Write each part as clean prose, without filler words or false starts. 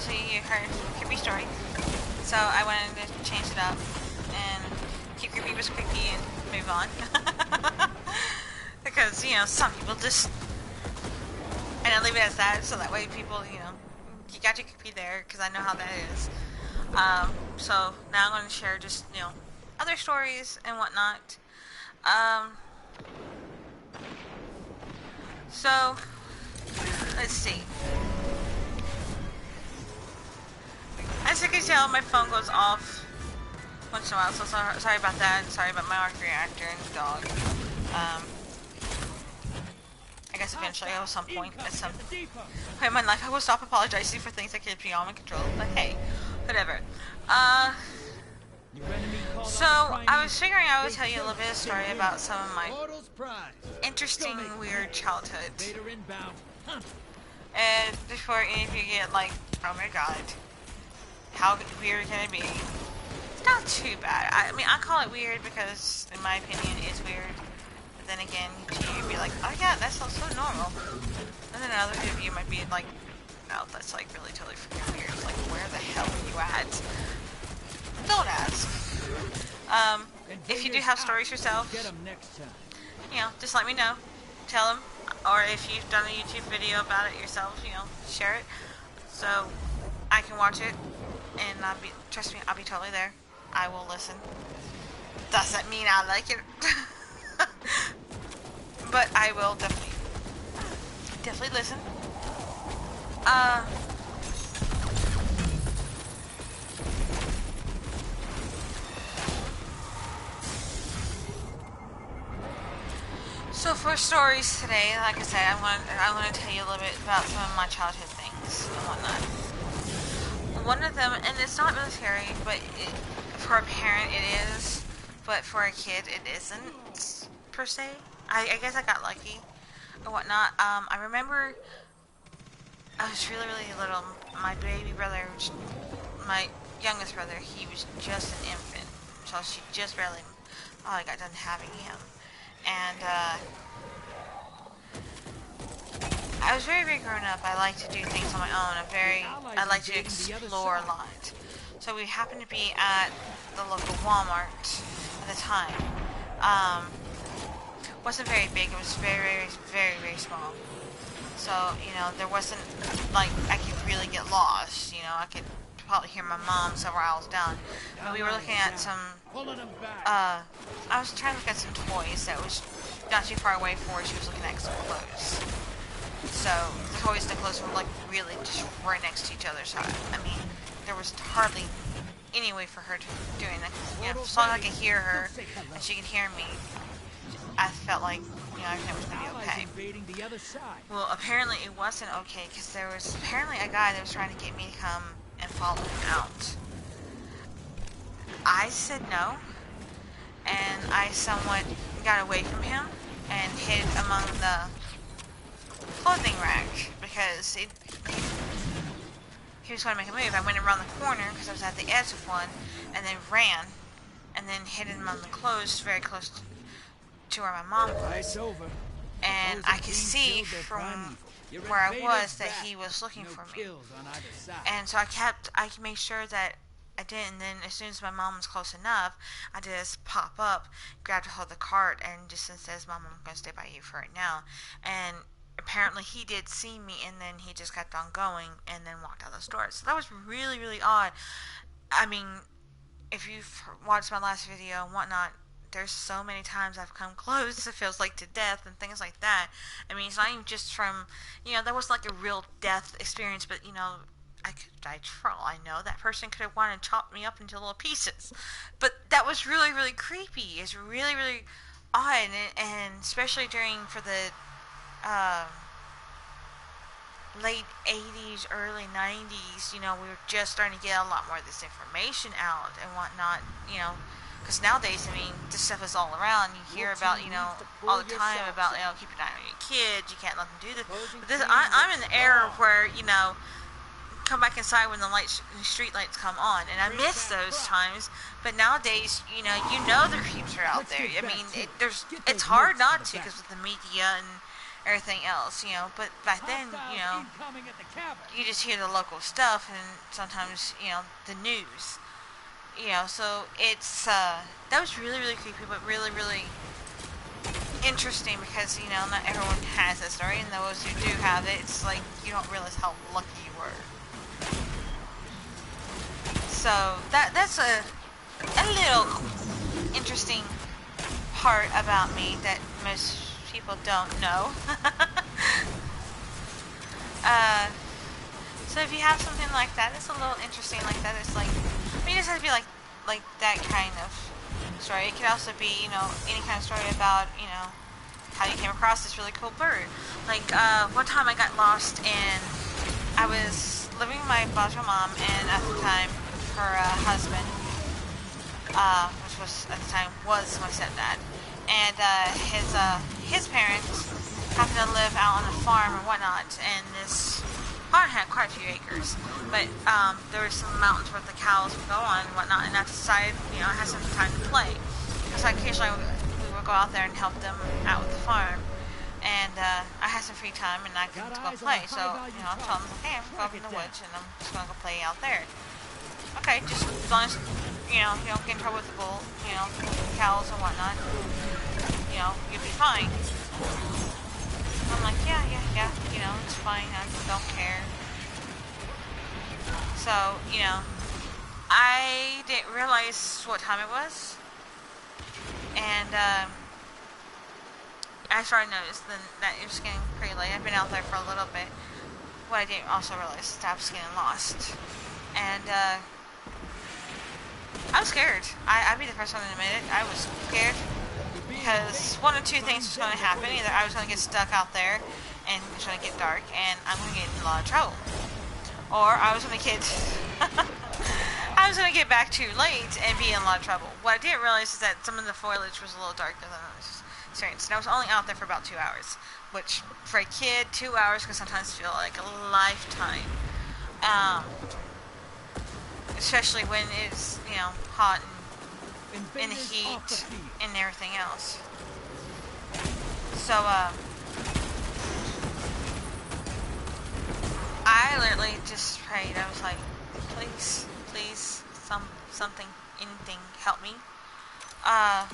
obviously you heard creepy story, so I wanted to change it up and keep creepy was creepy and move on. Because, you know, some people just, and I leave it as that, so that way people, you know, you got your creepy there, because I know how that is. So now I'm going to share just, you know, other stories and whatnot. So, let's see. As you can tell, my phone goes off once in a while, so sorry about that, and sorry about my arc reactor and the dog. I guess eventually, at some point in my life, I will stop apologizing for things that can't be beyond my control, but hey, whatever. So, I was figuring I would tell you a little bit of story about some of my interesting, weird childhoods. And before any of you get like, oh my god, how weird can it be? It's not too bad. I mean, I call it weird because, in my opinion, it's weird. But then again, you'd be like, oh yeah, that's so normal. And then other of you might be like, no, that's like really totally freaking weird. Like, where the hell are you at? Don't ask. If you do have stories yourself, you know, just let me know. Tell them. Or if you've done a YouTube video about it yourself, you know, share it. So I can watch it. And trust me, I'll be totally there. I will listen. Doesn't mean I like it. But I will definitely listen. So for stories today, like I said, I want to tell you a little bit about some of my childhood things and whatnot. One of them, and it's not military, but for a parent it is, but for a kid it isn't, per se. I guess I got lucky or whatnot. I remember I was really little. My baby brother, my youngest brother, he was just an infant, so she just barely, I got done having him. And, I was very grown up. I like to do things on my own. I like to explore a lot. So we happened to be at the local Walmart at the time. Wasn't very big. It was very small. So, you know, there wasn't, like, I could really get lost. You know, I could probably hear my mom several aisles down. But we were looking at some, I was trying to look at some toys that was not too far away from where she was looking at some clothes. So, the toys and the clothes were, like, really just right next to each other. So, I mean, there was hardly any way for her to do anything. You know, as long as I could hear her and she could hear me, I felt like, you know, everything was going to be okay. Well, apparently it wasn't okay, because there was apparently a guy that was trying to get me to come and follow him out. I said no, and I somewhat got away from him and hid among the clothing rack, because he was going to make a move. I went around the corner because I was at the edge of one, and then ran, and then hid among the clothes very close to where my mom was. And I could see from where I was that he was looking for me. And so I made sure that I did, and then as soon as my mom was close enough, I just pop up, grabbed a hold of the cart, and just says, Mom, I'm going to stay by you for right now. And apparently he did see me, and then he just kept on going and then walked out the store. So that was really odd. I mean, if you've watched my last video and whatnot, there's so many times I've come close, it feels like, to death and things like that. I mean, it's not even just from, you know, that was like a real death experience, but, you know, for all I know, that person could have wanted to chop me up into little pieces. But that was really creepy. It's really odd, and especially for the late 80s, early 90s, you know, we were just starting to get a lot more of this information out and whatnot, you know, because nowadays, I mean, this stuff is all around. You hear about, you know, all the time about, you know, keep an eye on your kids, you can't let them do this. But I'm in the era where, you know, come back inside when the street lights come on, and I miss those times. But nowadays, you know the creeps are out there. I mean, it's hard not to, because of the media everything else, but back then, you just hear the local stuff and sometimes, the news, so it's, that was really, really creepy, but really, really interesting because, not everyone has that story, and those who do have it, it's like, you don't realize how lucky you were. So, that's a little interesting part about me that most people don't know. So if you have something like that, it's a little interesting like that. It's like, it doesn't have to be like that kind of story. It could also be, any kind of story about, how you came across this really cool bird. Like, one time I got lost and I was living with my biological mom and at the time her husband, which was at the time was my stepdad, and his parents happened to live out on a farm or whatnot, and this farm had quite a few acres, but there were some mountains where the cows would go on and whatnot, and at the side, I had some time to play, so occasionally we would go out there and help them out with the farm. And I had some free time and I could go play, so I'm telling them, hey, I'm going in the woods and I'm just gonna go play out there. Okay, just as long as you don't get in trouble with the bull, cows and whatnot, you'll be fine. I'm like, yeah, it's fine, I don't care. So, I didn't realize what time it was, and I started to notice then that it was getting pretty late. I've been out there for a little bit. What I didn't also realize is that I was getting lost. And, I was scared. I'd be the first one to admit it. I was scared. Because one of two things was going to happen. Either I was going to get stuck out there and it's going to get dark and I'm going to get in a lot of trouble. Or I was going to get... I was going to get back too late and be in a lot of trouble. What I didn't realize is that some of the foliage was a little darker than I was experienced. And I was only out there for about 2 hours. Which, for a kid, 2 hours can sometimes feel like a lifetime. Especially when it's, hot and in the heat and everything else. So, I literally just prayed. I was like, please, something, anything, help me. I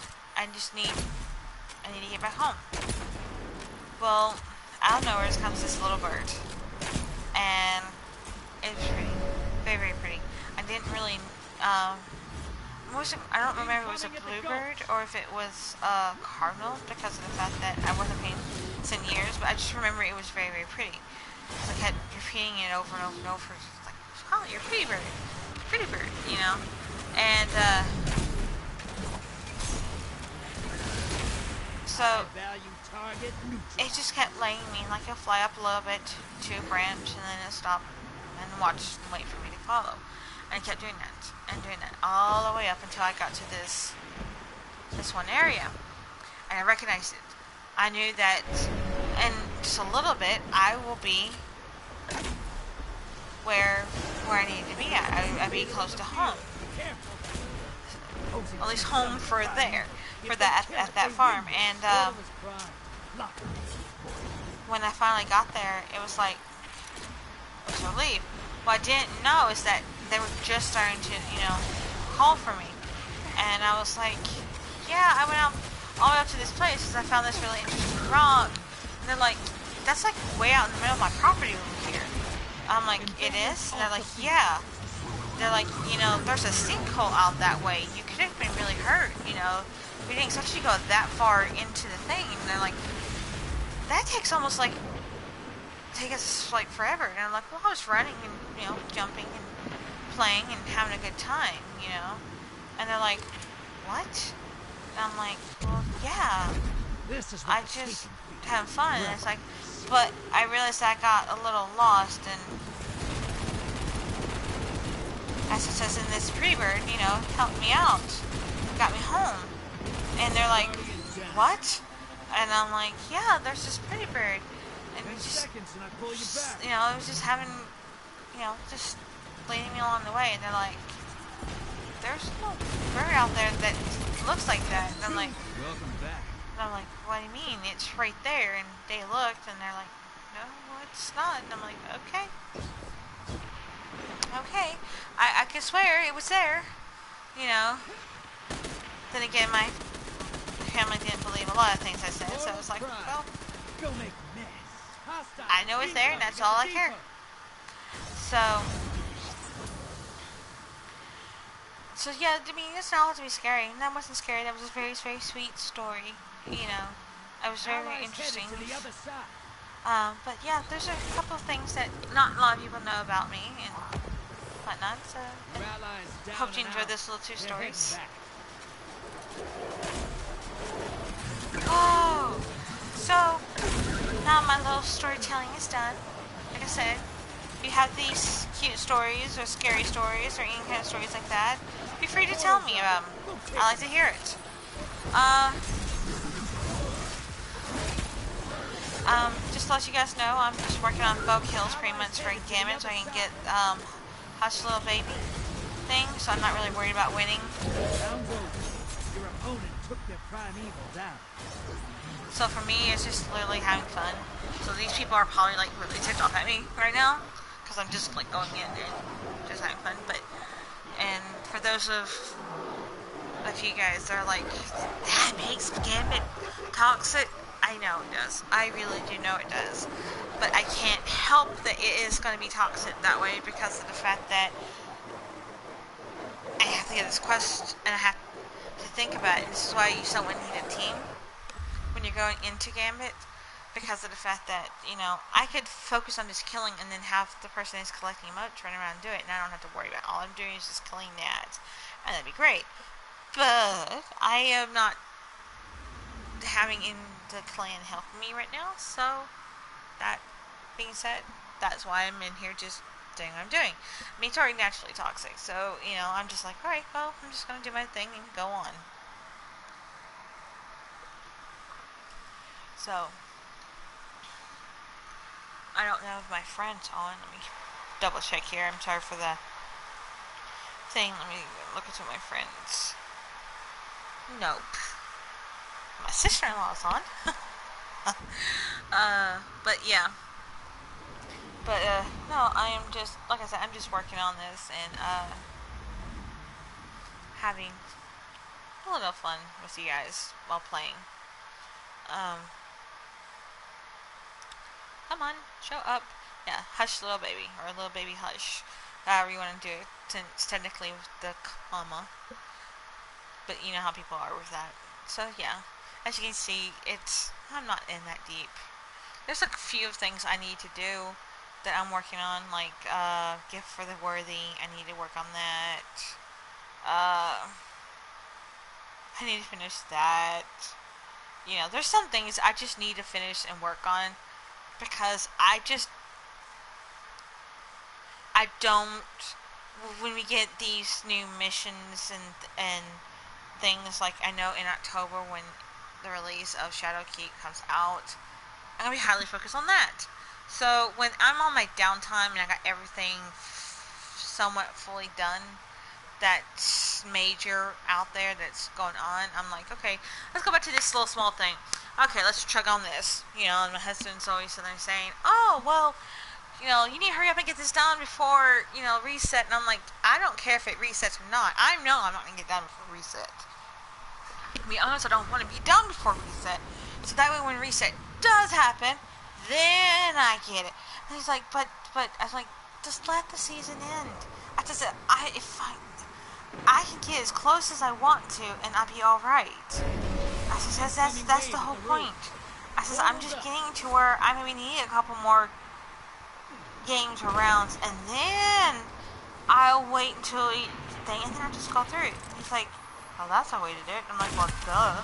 need to get back home. Well, out of nowhere comes this little bird. And it was pretty. Very, very pretty. I didn't really, I don't remember if it was a bluebird or if it was a cardinal because of the fact that I wasn't paying attention in years, but I just remember it was very, very pretty. So I kept repeating it over and over and over. It's like, oh, you're a pretty bird, and, so it just kept laying me, like it'll fly up a little bit to a branch and then it'll stop and watch and wait for me to follow. And I kept doing that all the way up until I got to this one area. And I recognized it. I knew that in just a little bit I will be where I need to be at. I'd be close to home. At least home for that at that farm. And when I finally got there, it was like it was a relief. What I didn't know is that they were just starting to, call for me. And I was like, yeah, I went out all the way up to this place because I found this really interesting rock. And they're like, that's like way out in the middle of my property over here. I'm like, it is? And they're like, yeah. They're like, there's a sinkhole out that way. You could have been really hurt, We didn't expect you to go that far into the thing. And they're like, that takes almost like, take us like forever. And I'm like, well, I was running and, jumping and playing and having a good time, And they're like, what? And I'm like, well, yeah. I just having fun. And it's like, but I realized I got a little lost and as it says in this pretty bird, helped me out. Got me home. And they're like, what? And I'm like, yeah, there's this pretty bird. And it just, it was just having, just leading me along the way. And they're like, there's no bird out there that looks like that. And I'm like, And I'm like, what do you mean? It's right there. And they looked and they're like, no, it's not. And I'm like, okay. Okay. I could swear it was there. You know. Then again, my family didn't believe a lot of things I said. So I was like, well, I know it's there and that's all I care. So yeah, I mean, it's not to be scary. That wasn't scary. That was a very, very sweet story. You know, it was very, very interesting. But yeah, there's a couple of things that not a lot of people know about me and whatnot. So I hope you enjoyed this little 2 stories. Oh, so now my little storytelling is done. Like I said, if you have these cute stories or scary stories or any kind of stories like that, be free to tell me about them. I like to hear it. Just to let you guys know, I'm just working on bow kills pretty much for Gambit so I can get Hush Little Baby thing, so I'm not really worried about winning. Your opponent took their primeval down. So for me, it's just literally having fun. So these people are probably like really ticked off at me right now because I'm just like going in and just having fun. And for those of you guys that are like, that makes Gambit toxic. I know it does. I really do know it does. But I can't help that it is going to be toxic that way because of the fact that I have to get this quest and I have to think about it. And this is why you somewhat need a team when you're going into Gambit, because of the fact that, you know, I could focus on just killing and then have the person who's collecting emotes run around and do it, and I don't have to worry about it. All I'm doing is just killing the ads, and that'd be great. But I am not having in the clan helping me right now, so that being said, that's why I'm in here just doing what I'm doing. I mean, it's already naturally toxic, so, you know, I'm just like, alright, well, I'm just gonna do my thing and go on. So, I don't know if my friend's on. Let me double check here. I'm sorry for the thing. Let me look into my friends. Nope. My sister-in-law's on. But yeah. But, no, I am just, like I said, I'm just working on this and, having a little fun with you guys while playing. Come on, show up. Yeah, Hush Little Baby, or Little Baby Hush. However you want to do it, since technically with the comma. But you know how people are with that. So yeah, as you can see, I'm not in that deep. There's a few things I need to do that I'm working on, like, Gift for the Worthy. I need to work on that. I need to finish that. You know, there's some things I just need to finish and work on. Because when we get these new missions and things, like I know in October when the release of Shadowkeep comes out, I'm going to be highly focused on that. So when I'm on my downtime and I got everything somewhat fully done that's major out there that's going on, I'm like, okay, let's go back to this little small thing. Okay, let's chug on this. You know, and my husband's always sitting there saying, oh, well, you know, you need to hurry up and get this done before, you know, reset. And I'm like, I don't care if it resets or not. I know I'm not going to get done before reset. To be honest, I don't want to be done before reset. So that way when reset does happen, then I get it. And he's like, but, I was like, just let the season end. I just said, I can get as close as I want to and I'll be alright. I says, that's the whole point. I says, I'm just getting to where I'm going to need a couple more games or rounds, and then I'll wait until thing, and then I'll just go through it. And he's like, oh, that's a way to do it. I'm like, well, duh.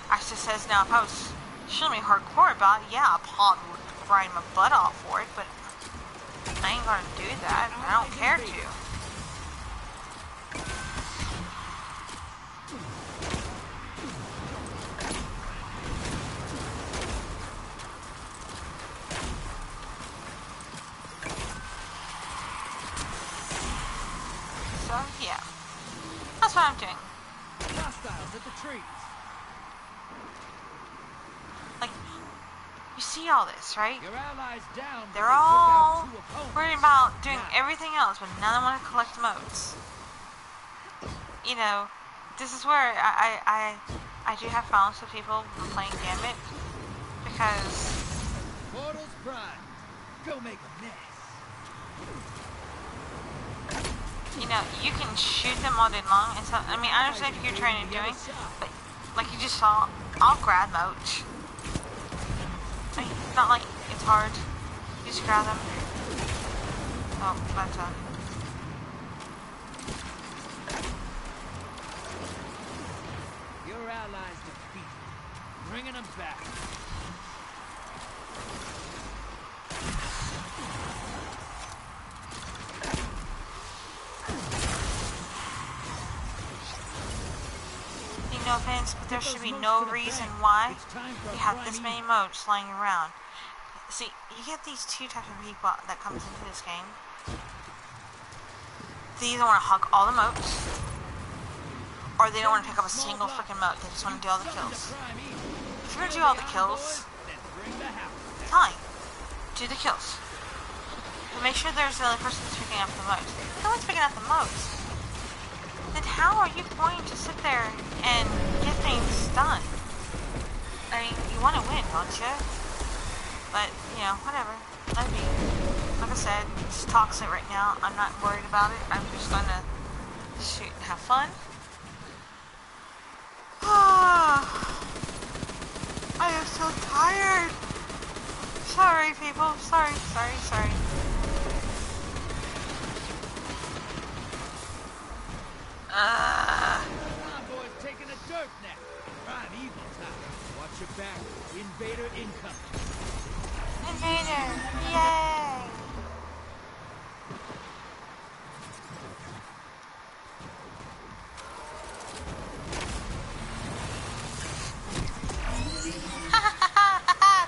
I just says, now, if I was extremely hardcore about it, yeah, I probably would grind my butt off for it, but I ain't gonna do that. I don't care to. So, yeah. That's what I'm doing. Hostiles at the trees. see all this, right? Your allies down. They're all worried about doing everything else, but none of them want to collect motes. You know, this is where I do have problems with people playing Gambit, because Portal's prime. Go make a mess. you know, you can shoot them all day long, and so, I mean, I understand if you're training and doing, but like you just saw, I'll grab motes. I mean, it's not like it's hard. You just grab them. Oh, that's Your allies defeated. Bringing them back. no offense, but there should be no reason why you have this many motes lying around. See, you get these two types of people that comes into this game. They either want to hug all the motes, or they don't want to pick up a single freaking mote. They just want to do all the kills. If you're gonna do all the kills, fine, do the kills. But make sure there's the other person that's picking up the motes. If no one's picking up the motes, then how are you going to sit there and get things done? I mean, you want to win, don't you? But, you know, whatever. Let me. Like I said, it's toxic right now. I'm not worried about it. I'm just gonna shoot and have fun. I am so tired. Sorry, people. Sorry. Boys taking a dirt nap. Prime evil time. Watch your back. Invader incoming. Invader! Yay!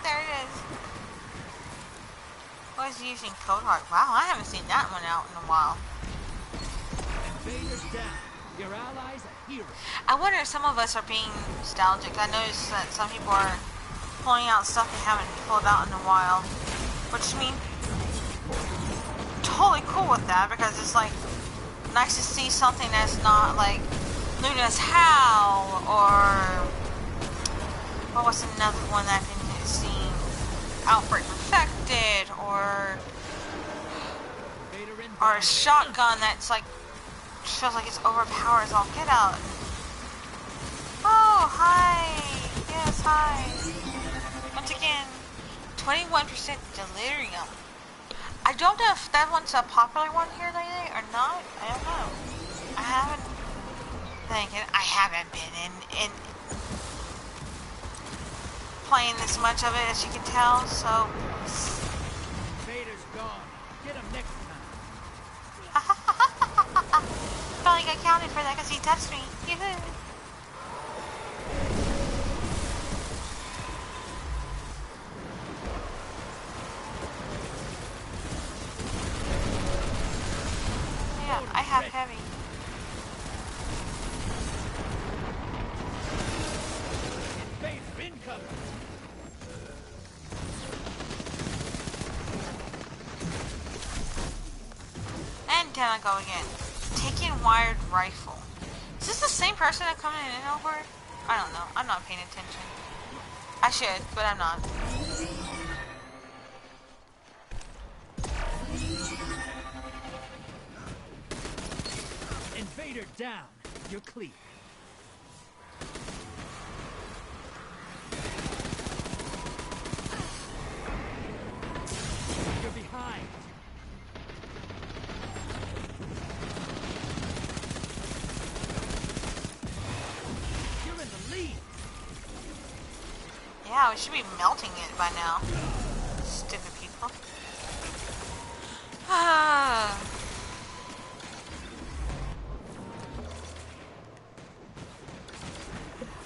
There it is. Was using Code Heart. Wow, I haven't seen that one out in a while. Invaders down. Your allies are heroes. I wonder if some of us are being nostalgic. I noticed that some people are pulling out stuff they haven't pulled out in a while. Which, I mean, totally cool with that, because it's like nice to see something that's not like Luna's Howl, or what was another one that I've been seeing? Outbreak Perfected, or a shotgun that's like feels like it's overpowered as all get out. Oh, hi! Yes, hi! Once again, 21% delirium. I don't know if that one's a popular one here lately or not. I don't know. I haven't been in playing this much of it, as you can tell, so Vader's gone. Get him next time. felt like I counted for that because he touched me. Yeah, I have heavy. Invader incoming. And down I go again. Taking wired rifle. Is this the same person that coming in over? I don't know. I'm not paying attention. I should, but I'm not. Invader down. You're clear. You're behind. You're in the lead. Yeah, we should be melting it by now. Stupid people. I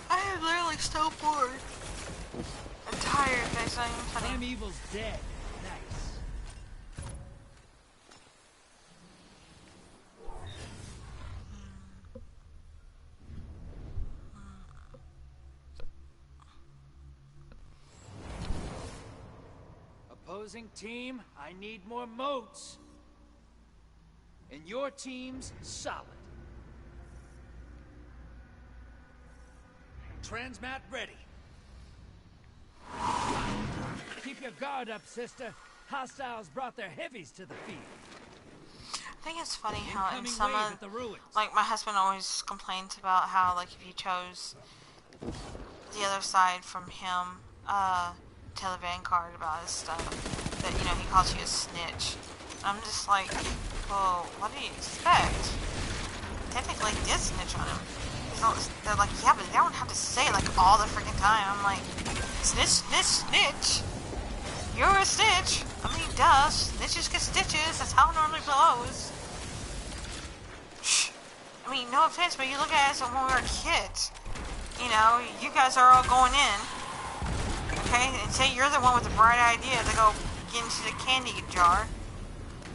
am literally so bored. I'm tired, guys. Not even funny. Primeval's dead. Nice. Opposing team, I need more moats. And your team's solid. Transmat ready. Keep your guard up, sister. Hostiles brought their heavies to the field. I think it's funny how in Incoming some wave of, at the ruins. like, my husband always complains about how, like, if you chose the other side from him, tell a Vanguard about his stuff, that, you know, he calls you a snitch. I'm just like, well, what do you expect? Technically did snitch on him. They're like, yeah, but they don't have to say it, like, all the freaking time. I'm like, snitch, snitch, snitch. You're a snitch. I mean, duh, snitches get stitches. That's how it normally blows. I mean, no offense, but you look at us when we were kids. You know, you guys are all going in. Okay, and say you're the one with the bright idea to go get into the candy jar.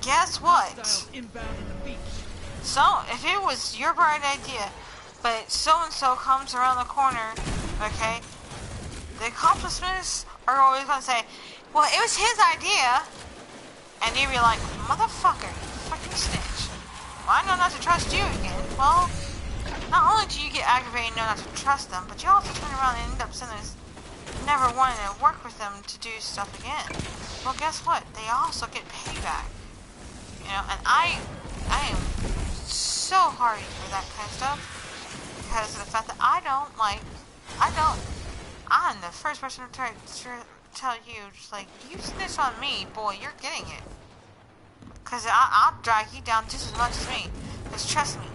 Guess what? Inbound in the beach. So, if it was your bright idea, but so-and-so comes around the corner, okay, the accomplishments are always going to say, well, it was his idea. And you'd be like, motherfucker, you fucking snitch. Well, I know not to trust you again. Well, not only do you get aggravated and know not to trust them, but you also turn around and end up saying never wanting to work with them to do stuff again. Well, guess what? They also get payback. You know, and I am so hard for that kind of stuff because of the fact that I'm the first person to try to tell you, just like, you snitch on me, boy, you're getting it. Because I'll drag you down just as much as me. Because trust me,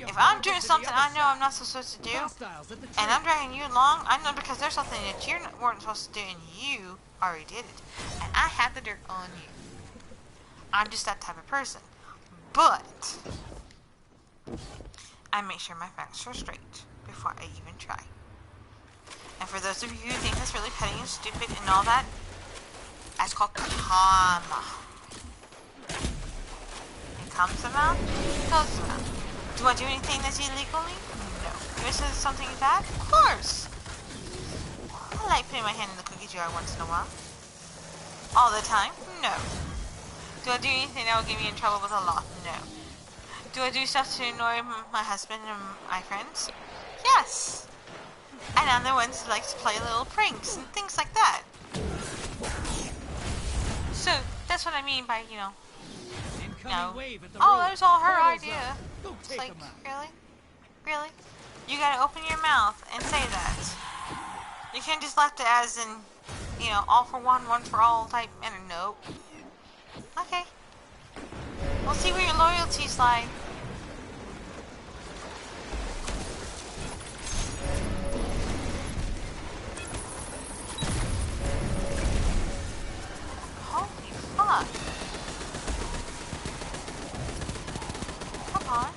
if I'm doing something I know I'm not supposed to do, and I'm dragging you along, I know because there's something that you weren't supposed to do and you already did it. And I had the dirt on you. I'm just that type of person. But I make sure my facts are straight before I even try. And for those of you who think that's really petty and stupid and all that, that's called karma. It comes around, it goes around. Do I do anything that's illegally? No. Do I say something bad? Of course. I like putting my hand in the cookie jar once in a while. All the time? No. Do I do anything that will get me in trouble with the law? No. Do I do stuff to annoy my husband and my friends? Yes. And I'm the ones who like to play little pranks and things like that. So, that's what I mean by, you know, no. Oh, that was all her idea. It's like, really? Really? You gotta open your mouth and say that. You can't just left it as in, you know, all for one, one for all type manner. Nope. Okay. We'll see where your loyalties lie. Holy fuck. Come on.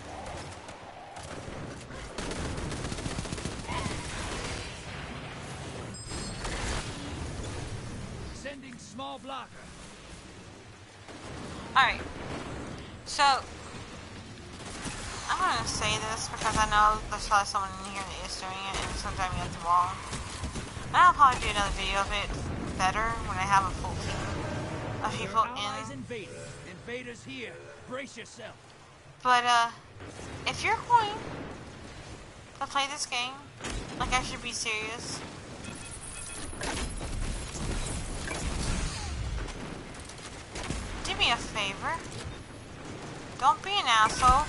Sending small blocker. Alright. So, I'm gonna say this because I know there's probably someone in here that is doing it and sometimes you have to wrong. And I'll probably do another video of it better when I have a full team of people in. Invaders here. Brace yourself. But, if you're going to play this game, like, I should be serious. Do me a favor. Don't be an asshole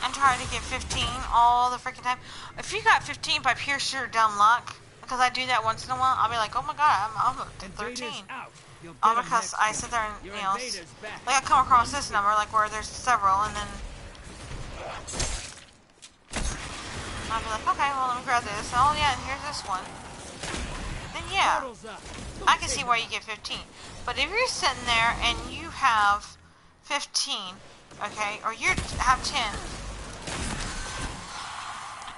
and try to get 15 all the freaking time. If you got 15 by pure sheer dumb luck, because I do that once in a while, I'll be like, oh my god, I'm up to 13. All because I sit there and, you know, like I come across this number, like where there's several, and then I'll be like, okay, well, let me grab this. Oh yeah, and here's this one. Then yeah, I can see why you get 15. But if you're sitting there and you have 15, okay, or you have 10,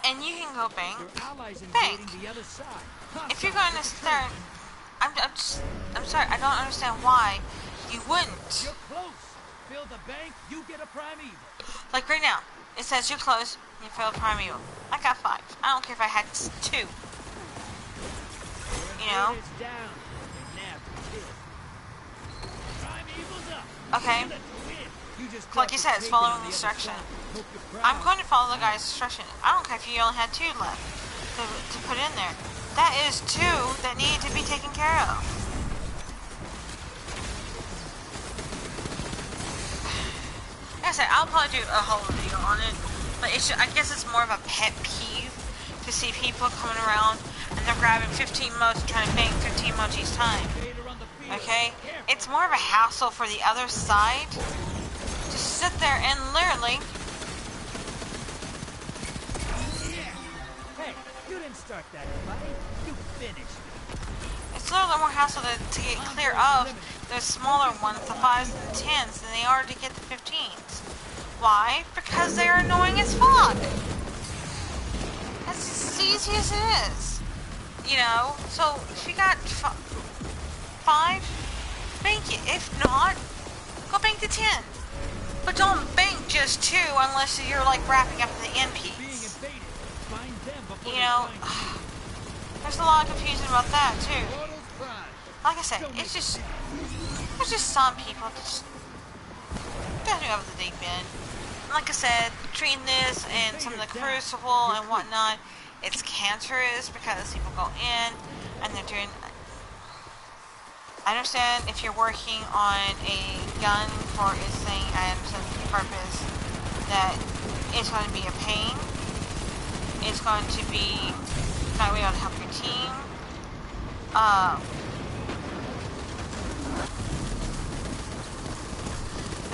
and you can go bang, bang. If you're going to start, I'm sorry, I don't understand why you wouldn't. You're close. Fill the bank, you get a primeval. Like right now, it says you're close, you failed primeval. I got 5. I don't care if I had 2. You know? Okay? Like you said, it's following instruction. I'm going to follow the guy's instruction. I don't care if you only had 2 left to put in there. That is 2 that need to be taken care of. Like I said, I'll probably do a whole video on it, but I guess it's more of a pet peeve to see people coming around and they're grabbing 15 motes and trying to bang 15 motes each time. Okay? It's more of a hassle for the other side to sit there and literally... Hey, you didn't start that fight. You finished. It's a little bit more hassle to get clear of those smaller ones, the 5s and the 10s, than they are to get the 15s. Why? Because they're annoying as fuck. That's as easy as it is. You know? So, if you got 5, bank it. If not, go bank the 10. But don't bank just 2 unless you're like wrapping up the end piece. You know, there's a lot of confusion about that too. Like I said, it's just there's just some people that just don't go over the deep end. And like I said, between this and some of the crucible and whatnot, it's cancerous because people go in and they're doing... I understand if you're working on a gun for its thing, I understand the purpose that it's going to be a pain. It's going to be not really able to help your team.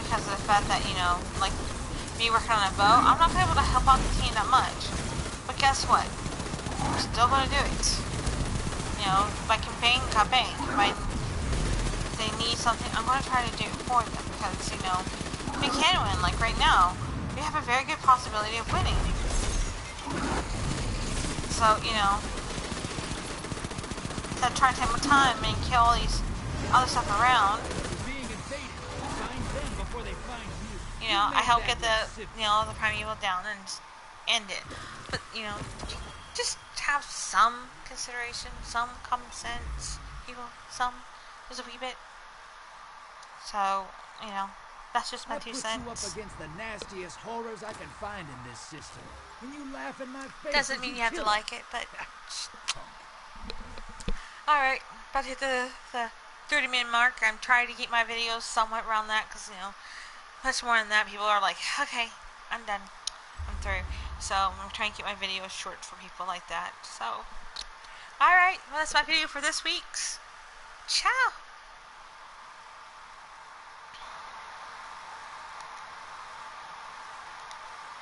Because of the fact that, you know, like me working on a bow, I'm not going to be able to help out the team that much. But guess what? I'm still going to do it. You know, if I can bang, I bang. If they need something, I'm going to try to do it for them. Because, you know, we can win. Like right now, we have a very good possibility of winning. So, you know, instead of trying to take my time and kill all these other stuff around, you know, I help get the, you know, the primeval down and end it. But, you know, just have some consideration, some common sense, people, just a wee bit. So, you know, that's just my 2 cents. You up against the nastiest horrors I can find in this system. When you laugh in my face, doesn't mean you have to like it, but... Alright, about to hit the 30-minute mark. I'm trying to keep my videos somewhat around that, because, you know, much more than that, people are like, okay, I'm done. I'm through. So, I'm trying to keep my videos short for people like that. So, alright, well, that's my video for this week's. Ciao!